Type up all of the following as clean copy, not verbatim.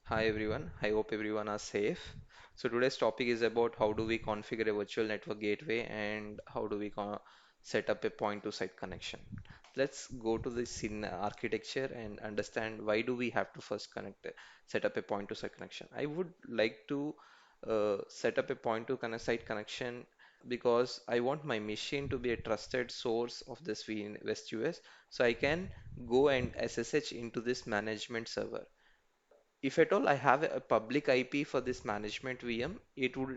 Hi everyone, I hope everyone are safe. So today's topic is about how do we configure a virtual network gateway and how do we set up a point-to-site connection. Let's go to the scene architecture and understand why do we have to first set up a point-to-site connection. I would like to set up a point-to-site connection because I want my machine to be a trusted source of this West US so I can go and SSH into this management server. If at all I have a public IP for this management VM,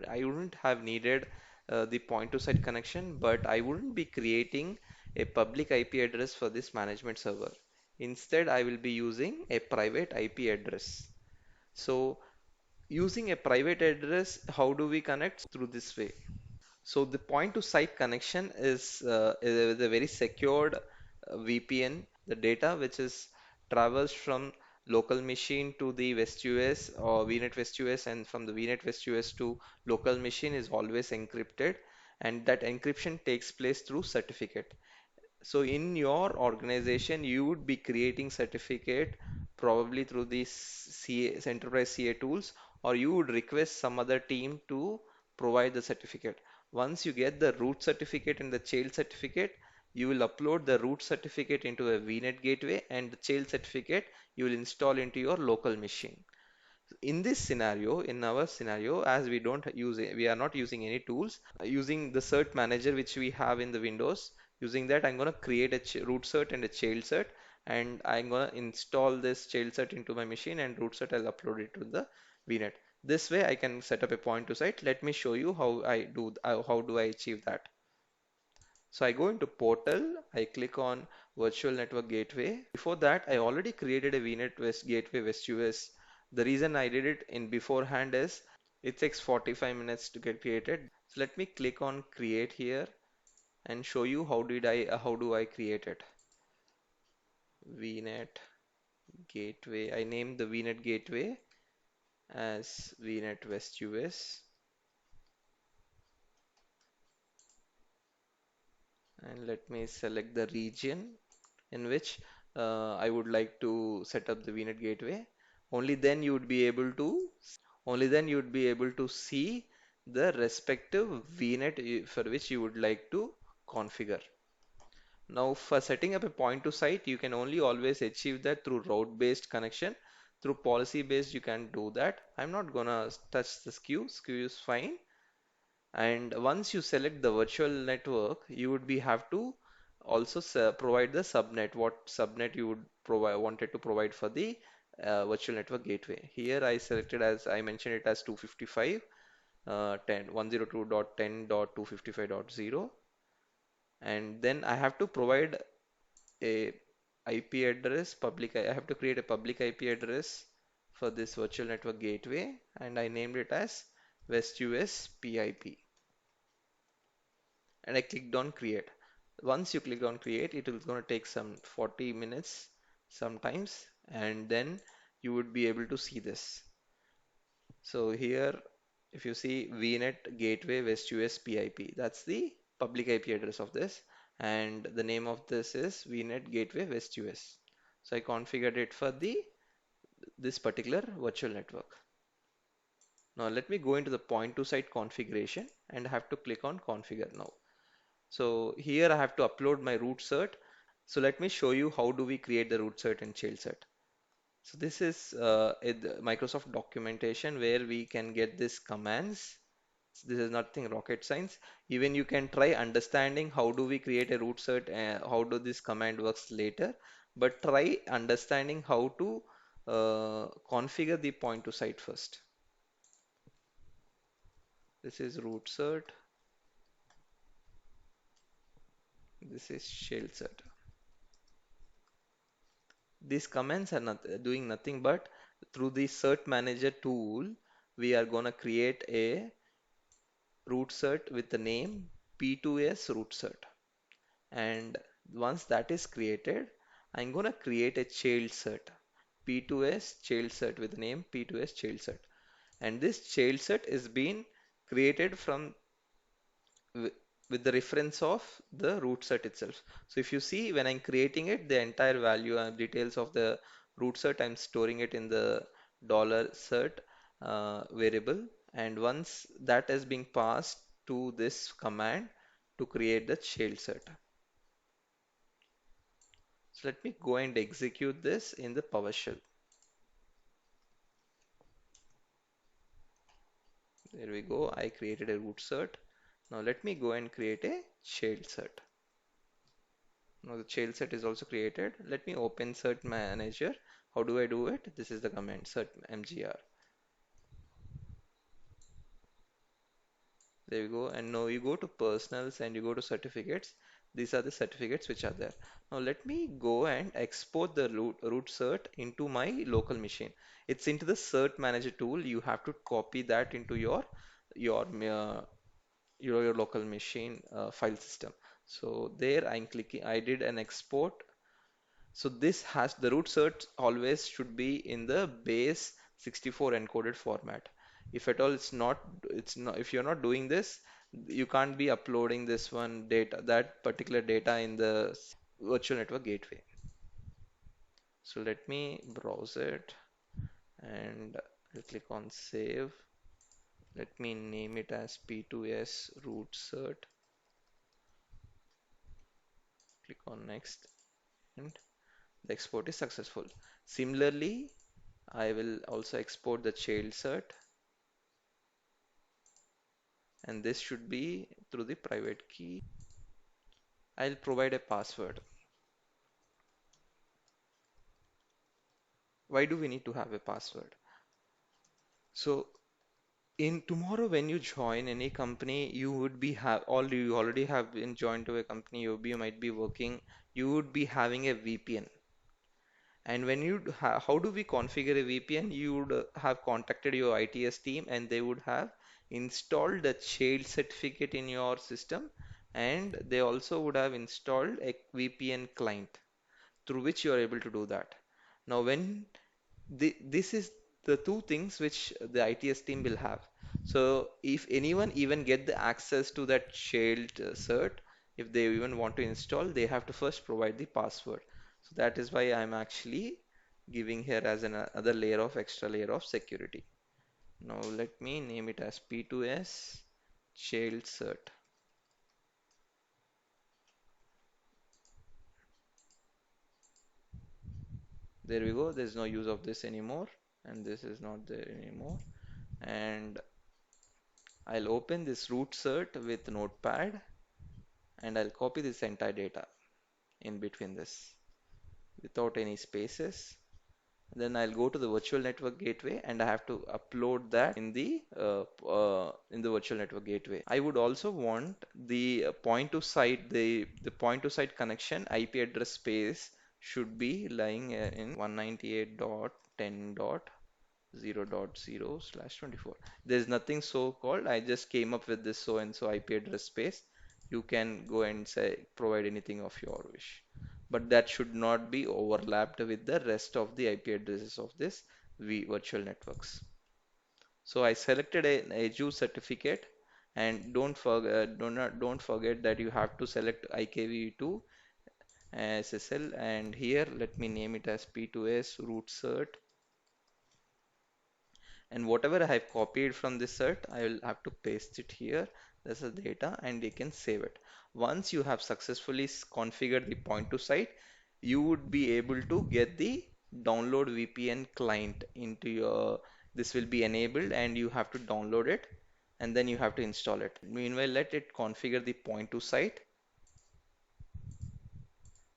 I wouldn't have needed the point to site connection, but I wouldn't be creating a public IP address for this management server. Instead, I will be using a private IP address. So using a private address, how do we connect? Through this way. So the point to site connection is a very secured VPN. The data which is travels from local machine to the West US or VNet West US and from the VNet West US to local machine is always encrypted, and that encryption takes place through certificate. So in your organization, you would be creating certificate probably through these enterprise CA tools, or you would request some other team to provide the certificate. Once you get the root certificate and the child certificate, you will upload the root certificate into a VNet gateway and the child certificate you will install into your local machine. In this scenario, in our scenario, as we are not using any tools, using the cert manager which we have in the Windows, using that I'm going to create a root cert and a child cert, and I'm going to install this child cert into my machine and root cert I'll upload it to the VNet. This way I can set up a point to site. Let me show you how do I achieve that. So I go into portal, I click on virtual network gateway. Before that, I already created a VNet West Gateway West US. The reason I did it in beforehand is it takes 45 minutes to get created. So let me click on create here and show you how do I create it. VNet Gateway. I named the VNet Gateway as VNet West US, and let me select the region in which I would like to set up the VNet gateway. Only then you would be able to only then you would be able to see the respective VNet for which you would like to configure. Now, for setting up a point to site, you can only always achieve that through route-based connection. Through policy-based, you can do that. I'm not gonna touch the SKU. SKU is fine. And once you select the virtual network, you would be have to also provide the subnet, what subnet you would provide wanted to provide for the virtual network gateway. Here I selected as I mentioned it as 255 102.10.255.0, and then I have to provide a IP address I have to create a public IP address for this virtual network gateway, and I named it as West US PIP, and I clicked on create. Once you click on create, it is going to take some 40 minutes sometimes, and then you would be able to see this. So here, if you see VNet Gateway West US PIP, that's the public IP address of this, and the name of this is VNet Gateway West US. So I configured it for the this particular virtual network. Now let me go into the point to site configuration and have to click on configure now. So here I have to upload my root cert. So let me show you how do we create the root cert and child cert. So this is the Microsoft documentation where we can get these commands. This is nothing rocket science. Even you can try understanding how do we create a root cert and how do this command works later. But try understanding how to configure the point to site first. This is root cert. This is child cert. These commands are not doing nothing but through the cert manager tool, we are gonna create a root cert with the name P2S root cert. And once that is created, I'm gonna create a child cert, P2S child cert with the name P2S child cert. And this child cert is being created from wi- with the reference of the root cert itself. So if you see when I'm creating it, the entire value and details of the root cert, I'm storing it in the $cert variable, and once that is being passed to this command to create the child cert. So let me go and execute this in the PowerShell. There we go. I created a root cert. Now let me go and create a child cert. Now the child cert is also created. Let me open cert manager. How do I do it? This is the command cert mgr. There you go. And now you go to personals and you go to certificates. These are the certificates which are there. Now let me go and export the root cert into my local machine. It's into the cert manager tool. You have to copy that into your your local machine file system. So there I'm clicking. I did an export. So this has the root cert always should be in the base 64 encoded format. If at all it's not if you're not doing this, you can't be uploading this one data, that particular data in the virtual network gateway. So let me browse it and I'll click on save. Let me name it as P2S root cert. Click on next and the export is successful. Similarly, I will also export the child cert, and this should be through the private key. I'll provide a password. Why do we need to have a password? So in tomorrow when you join any company, you would be have all you already have been joined to a company, you might be working, you would be having a VPN. And when how do we configure a VPN? You would have contacted your ITS team and they would have installed the child certificate in your system, and they also would have installed a VPN client through which you are able to do that. Now, when this is the two things which the ITS team will have. So if anyone even get the access to that child cert, if they even want to install, they have to first provide the password. So that is why I'm actually giving here as another layer of extra layer of security. Now let me name it as P2S child cert. There we go. There's no use of this anymore, and this is not there anymore. And I'll open this root cert with Notepad and I'll copy this entire data in between this without any spaces. Then I'll go to the virtual network gateway and I have to upload that in the virtual network gateway. I would also want the point to site the point to site connection IP address space should be lying in 198.10.0.0/24. There's nothing so called. I just came up with this so and so IP address space. You can go and say provide anything of your wish, but that should not be overlapped with the rest of the IP addresses of this virtual networks. So I selected a Azure certificate, and don't forget that you have to select IKV2 SSL, and here let me name it as P2S root cert, and whatever I have copied from this cert, I will have to paste it here. This is data and you can save it. Once you have successfully configured the point to site, you would be able to get the download VPN client into your, this will be enabled and you have to download it and then you have to install it. Meanwhile, let it configure the point to site.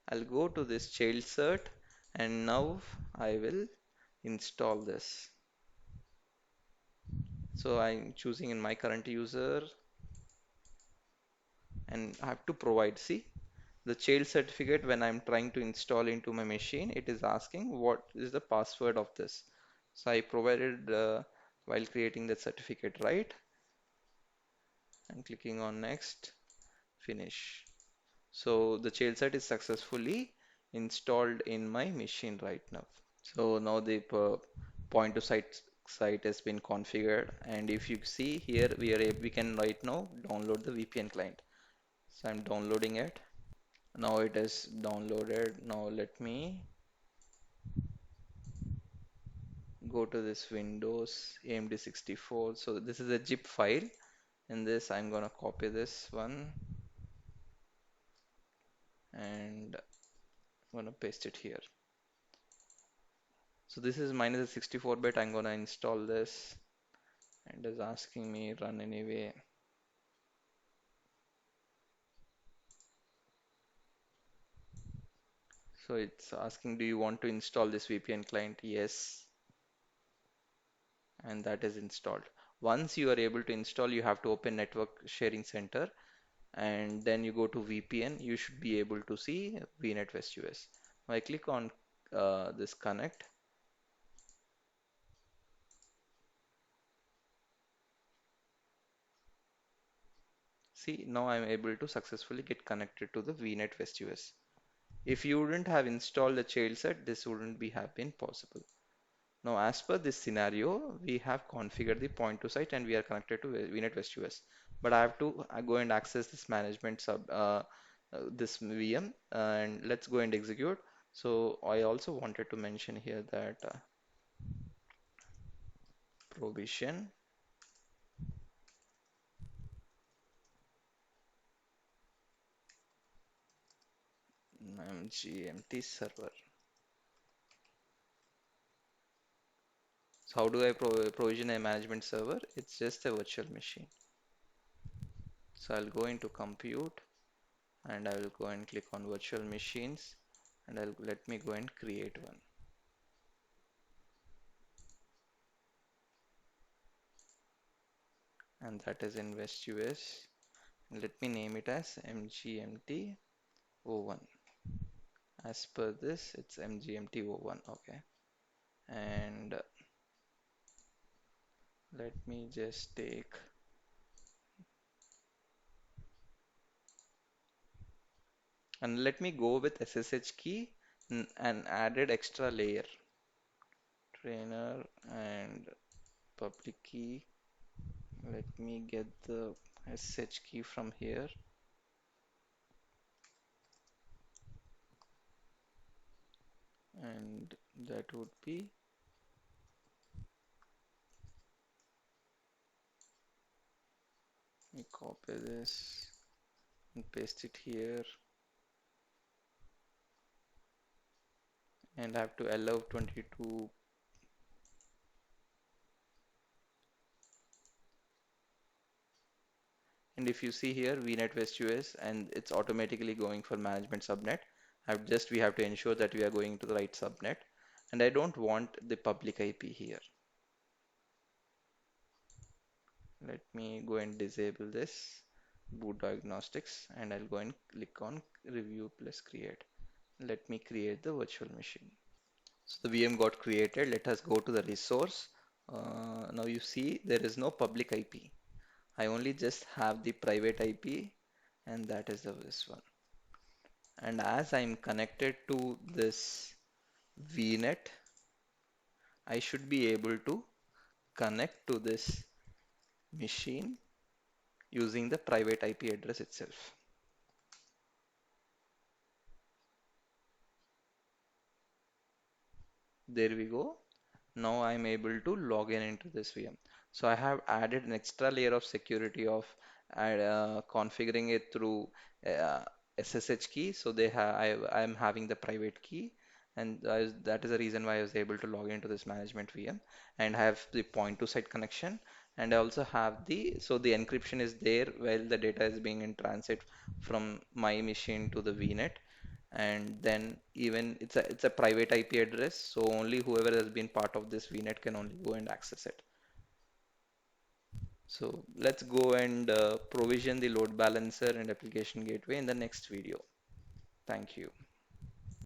I'll go to this child cert and now I will install this. So I'm choosing in my current user and I have to provide, see, the child certificate when I'm trying to install into my machine, it is asking what is the password of this. So I provided while creating that certificate, right? I'm clicking on next, finish. So the child cert is successfully installed in my machine right now. So now the point to site has been configured, and if you see here, we can right now download the VPN client. So I'm downloading it. Now it is downloaded. Now let me go to this Windows AMD 64. So this is a zip file. In this, I'm gonna copy this one and I'm gonna paste it here. So this is minus a 64-bit. I'm gonna install this and it's asking me run anyway. So it's asking, do you want to install this VPN client? Yes, and that is installed. Once you are able to install, you have to open Network Sharing Center and then you go to VPN. You should be able to see VNet West US. Now I click on this connect. See, now I'm able to successfully get connected to the VNet West US. If you wouldn't have installed the child set, this wouldn't be have been possible. Now, as per this scenario, we have configured the point to site and we are connected to VNet West US. But I have to go and access this management this VM, and let's go and execute. So I also wanted to mention here that provision GMT server. So how do I provision a management server? It's just a virtual machine. So I'll go into compute and I will go and click on virtual machines and I'll let me go and create one. And that is in West US. Let me name it as MGMT01. As per this, it's MGMT01. Okay. And let me just take and let me go with SSH key and added extra layer trainer and public key. Let me get the SSH key from here and that would be let me copy this and paste it here and I have to allow 22. And if you see here VNet West US and it's automatically going for management subnet. We have to ensure that we are going to the right subnet and I don't want the public IP here. Let me go and disable this boot diagnostics and I'll go and click on review plus create. Let me create the virtual machine. So the VM got created. Let us go to the resource. Now you see there is no public IP. I only just have the private IP and that is this one. And as I'm connected to this VNet, I should be able to connect to this machine using the private IP address itself. There we go. Now I'm able to log in into this VM. So I have added an extra layer of security of configuring it through uh, SSH key. So I'm having the private key, and that is the reason why I was able to log into this management VM and have the point to site connection. And I also have the encryption is there while the data is being in transit from my machine to the VNet, and then even it's a private IP address, so only whoever has been part of this VNet can only go and access it. So let's go and provision the load balancer and application gateway in the next video. Thank you.